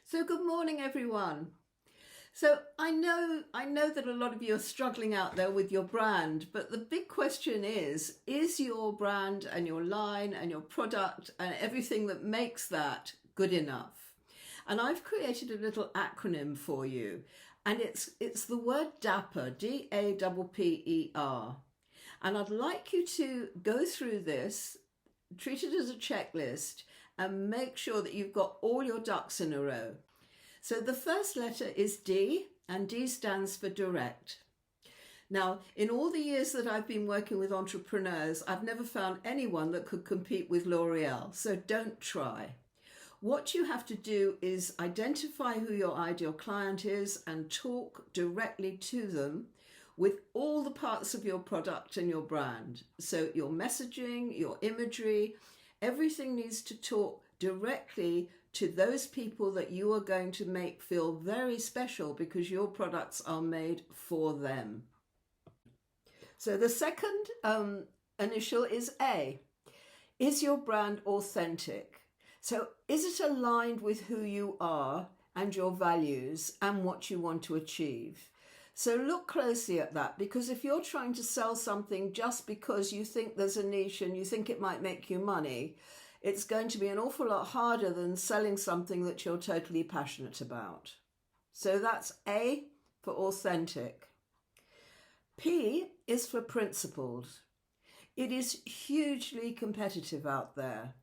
So good morning, everyone. So I know that a lot of you are struggling out there with your brand, but the big question is your brand and your line and your product and everything that makes that good enough? And I've created a little acronym for you, and it's the word DAPPER, DAPPER. And I'd like you to go through this, treat it as a checklist, and make sure that you've got all your ducks in a row. So the first letter is D, and D stands for direct. Now, in all the years that I've been working with entrepreneurs, I've never found anyone that could compete with L'Oreal, so don't try. What you have to do is identify who your ideal client is and talk directly to them with all the parts of your product and your brand. So your messaging, your imagery, everything needs to talk directly to those people that you are going to make feel very special because your products are made for them. So the second initial is A. Is your brand authentic? So is it aligned with who you are and your values and what you want to achieve? So look closely at that, because if you're trying to sell something just because you think there's a niche and you think it might make you money, it's going to be an awful lot harder than selling something that you're totally passionate about. So that's A for authentic. P is for principled. It is hugely competitive out there.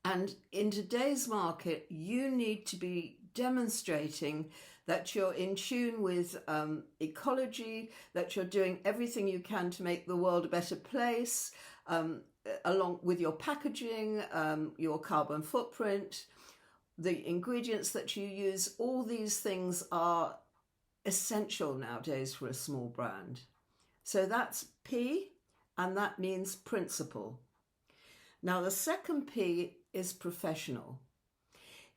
And in today's market, you need to be demonstrating that you're in tune with ecology, that you're doing everything you can to make the world a better place, along with your packaging, your carbon footprint, the ingredients that you use. All these things are essential nowadays for a small brand. So that's P, and that means principle. Now the second P is professional.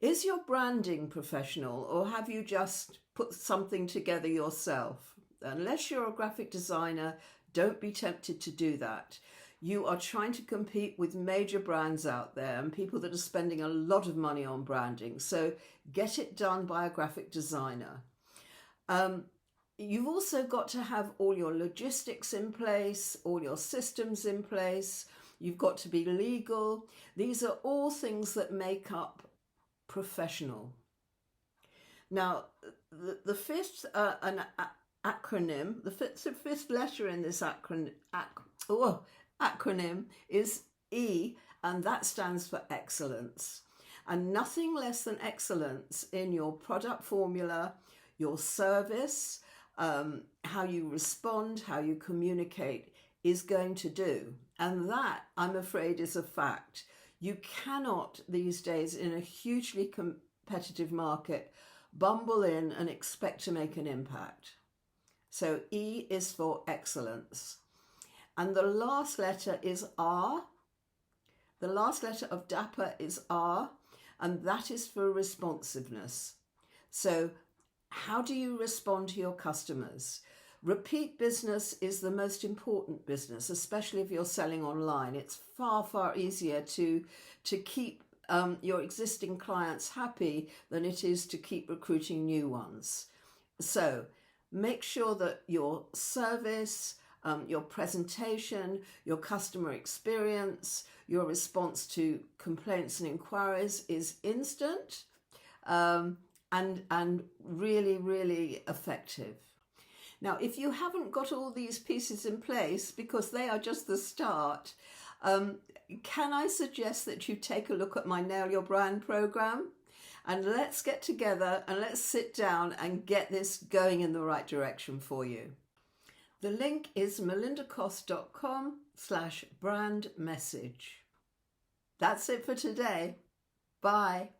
Is your branding professional, or have you just put something together yourself? Unless you're a graphic designer, don't be tempted to do that. You are trying to compete with major brands out there and people that are spending a lot of money on branding. So get it done by a graphic designer. You've also got to have all your logistics in place, all your systems in place. You've got to be legal. These are all things that make up professional. Now, the fifth acronym, the fifth letter in this acronym is E, and that stands for excellence. And nothing less than excellence in your product formula, your service, how you respond, how you communicate is going to do. And that, I'm afraid, is a fact. You cannot these days, in a hugely competitive market, bumble in and expect to make an impact. So E is for excellence. And the last letter is R. The last letter of DAPPER is R, and that is for responsiveness. So how do you respond to your customers? Repeat business is the most important business, especially if you're selling online. It's far, far easier to keep your existing clients happy than it is to keep recruiting new ones. So make sure that your service, your presentation, your customer experience, your response to complaints and inquiries is instant and really, really effective. Now, if you haven't got all these pieces in place, because they are just the start, can I suggest that you take a look at my Nail Your Brand program? And let's get together and let's sit down and get this going in the right direction for you. The link is melindacost.com/brand message. That's it for today. Bye.